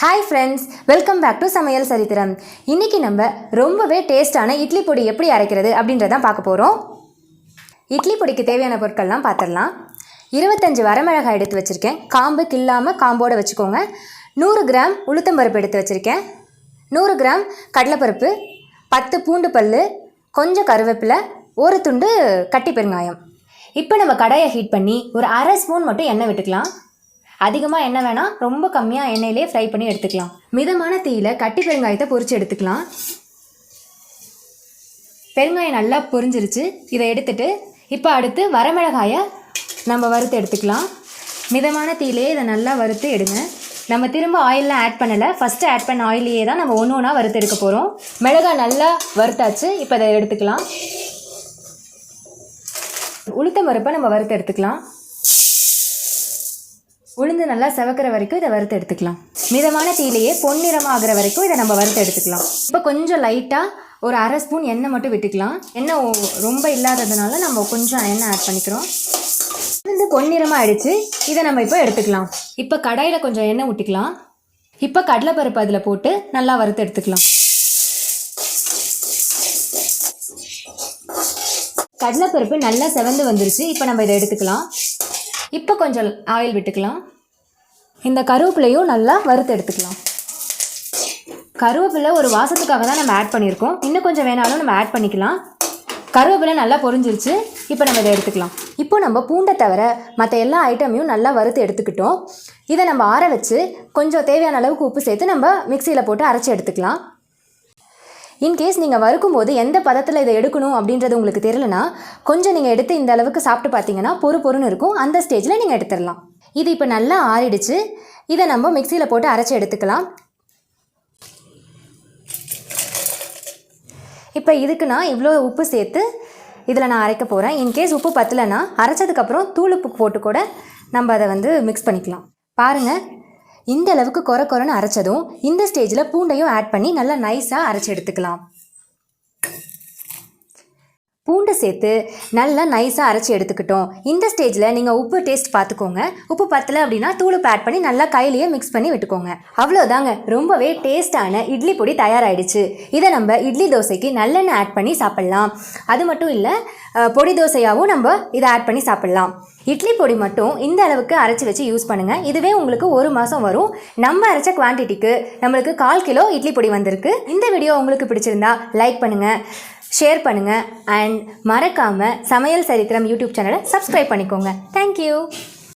Hi friends, welcome back to சமையல் சரித்திரம். இன்றைக்கி நம்ம ரொம்பவே டேஸ்டான இட்லி பொடி எப்படி அரைக்கிறது அப்படின்றதான் பார்க்க போகிறோம். இட்லி பொடிக்கு தேவையான பொருட்கள்லாம் பார்த்துடலாம். 25 வரமிளகாய் எடுத்து வச்சுருக்கேன். காம்பு கில்லாமல் காம்போடு வச்சுக்கோங்க. 100 கிராம் உளுத்தம்பருப்பு எடுத்து வச்சுருக்கேன். 100 கிராம் கடலைப்பருப்பு, 10 பூண்டு பல், கொஞ்சம் கருவேப்பிலை, ஒரு துண்டு கட்டி பெருங்காயம். இப்போ நம்ம கடாயை ஹீட் பண்ணி ஒரு அரை ஸ்பூன் மட்டும் எண்ணெய் விட்டுக்கலாம். அதிகமாக எண்ணெய் வேணாம், ரொம்ப கம்மியாக எண்ணெயிலே ஃப்ரை பண்ணி எடுத்துக்கலாம். மிதமான தீயில் கட்டி பெருங்காயத்தை பொரித்து எடுத்துக்கலாம். பெருங்காயம் நல்லா பொரிஞ்சிருச்சு. இதை எடுத்துட்டு இப்போ அடுத்து வரமிளகாயை நம்ம வறுத்து எடுத்துக்கலாம். மிதமான தீயிலே இதை நல்லா வறுத்து எடுங்க. நம்ம திரும்ப ஆயிலெலாம் ஆட் பண்ணலை, ஃபஸ்ட்டு ஆட் பண்ண ஆயிலையே தான் நம்ம ஒன்று ஒன்றா வறுத்து எடுக்க போகிறோம். மிளகாய் நல்லா வறுத்தாச்சு. இப்போ இதை எடுத்துக்கலாம். உளுத்தம் பருப்பை நம்ம வறுத்து எடுத்துக்கலாம். உளுந்து நல்லா செவக்கிற வரைக்கும் இதை வறுத்து எடுத்துக்கலாம். மிதமான தீயிலேயே பொன்னிறமாக ஆகிற வரைக்கும் இதை நம்ம வறுத்து எடுத்துக்கலாம். இப்போ கொஞ்சம் லைட்டாக ஒரு அரை ஸ்பூன் எண்ணெய் மட்டும் விட்டுக்கலாம். எண்ணெய் ரொம்ப இல்லாததுனால நம்ம கொஞ்சம் எண்ணெய் ஆட் பண்ணிக்கிறோம். உளுந்து பொன்னிறமாக ஆயிடுச்சு. இதை நம்ம இப்போ எடுத்துக்கலாம். இப்போ கடாயில் கொஞ்சம் எண்ணெய் ஊற்றிக்கலாம். இப்போ கடலைப்பருப்பு அதில் போட்டு நல்லா வறுத்து எடுத்துக்கலாம். கடலைப்பருப்பு நல்லா செவந்து வந்துருச்சு. இப்போ நம்ம இதை எடுத்துக்கலாம். இப்போ கொஞ்சம் ஆயில் விட்டுக்கலாம். இந்த கருவேப்பிலையும் நல்லா வறுத்து எடுத்துக்கலாம். கருவேப்பிலை ஒரு வாசத்துக்காக தான் நம்ம ஆட் பண்ணியிருக்கோம். இன்னும் கொஞ்சம் வேணாலும் நம்ம ஆட் பண்ணிக்கலாம். கருவேப்பிலை நல்லா பொரிஞ்சிருச்சு. இப்போ நம்ம இதை எடுத்துக்கலாம். இப்போ நம்ம பூண்டை தவிர மற்ற எல்லா ஐட்டமையும் நல்லா வறுத்து எடுத்துக்கிட்டோம். இதை நம்ம ஆற வச்சு கொஞ்சம் தேவையான அளவுக்கு உப்பு சேர்த்து நம்ம மிக்சியில் போட்டு அரைச்சி எடுத்துக்கலாம். இன்கேஸ் நீங்கள் வறுக்கும் போது எந்த பதத்தில் இதை எடுக்கணும் அப்படின்றது உங்களுக்கு தெரியலனா கொஞ்சம் நீங்கள் எடுத்து இந்த அளவுக்கு சாப்பிட்டு பார்த்தீங்கன்னா பொறுன்னு இருக்கும். அந்த ஸ்டேஜில் நீங்கள் எடுத்துடலாம். இது இப்போ நல்லா ஆறிடுச்சு. இதை நம்ம மிக்சியில் போட்டு அரைச்சி எடுத்துக்கலாம். இப்போ இதுக்கு நான் இவ்வளோ உப்பு சேர்த்து இதில் நான் அரைக்க போகிறேன். இன்கேஸ் உப்பு பத்தலைன்னா அரைச்சதுக்கப்புறம் தூள் உப்பு போட்டு கூட நம்ம அதை மிக்ஸ் பண்ணிக்கலாம். பாருங்கள், இந்த அளவுக்கு கொரன்னு அரைச்சதும் இந்த ஸ்டேஜில் பூண்டையும் ஆட் பண்ணி நல்லா நைஸாக அரைச்சி எடுத்துக்கலாம். பூண்டை சேர்த்து நல்லா நைஸாக அரைச்சி எடுத்துக்கிட்டோம். இந்த ஸ்டேஜில் நீங்கள் உப்பு டேஸ்ட் பார்த்துக்கோங்க. உப்பு பத்தலை அப்படின்னா தூளுப்பு ஆட் பண்ணி நல்லா கையிலேயே மிக்ஸ் பண்ணி விட்டுக்கோங்க. அவ்வளோதாங்க, ரொம்பவே டேஸ்டான இட்லி பொடி தயாராகிடுச்சு. இதை நம்ம இட்லி தோசைக்கு நல்லெண்ணெய் ஆட் பண்ணி சாப்பிட்லாம். அது மட்டும் இல்லை, பொடி தோசையாகவும் நம்ம இதை ஆட் பண்ணி சாப்பிட்லாம். இட்லி பொடி மட்டும் இந்த அளவுக்கு அரைச்சி வச்சு யூஸ் பண்ணுங்கள். இதுவே உங்களுக்கு 1 மாதம் வரும். நம்ம அரைச்ச குவான்டிட்டிக்கு நம்மளுக்கு 1/4 கிலோ இட்லி பொடி வந்திருக்கு. இந்த வீடியோ உங்களுக்கு பிடிச்சிருந்தா லைக் பண்ணுங்கள், ஷேர் பண்ணுங்கள் அண்ட் மறக்காமல் சமையல் சரித்திரம் யூடியூப் சேனலை சப்ஸ்கிரைப் பண்ணிக்கோங்க. தேங்க்யூ.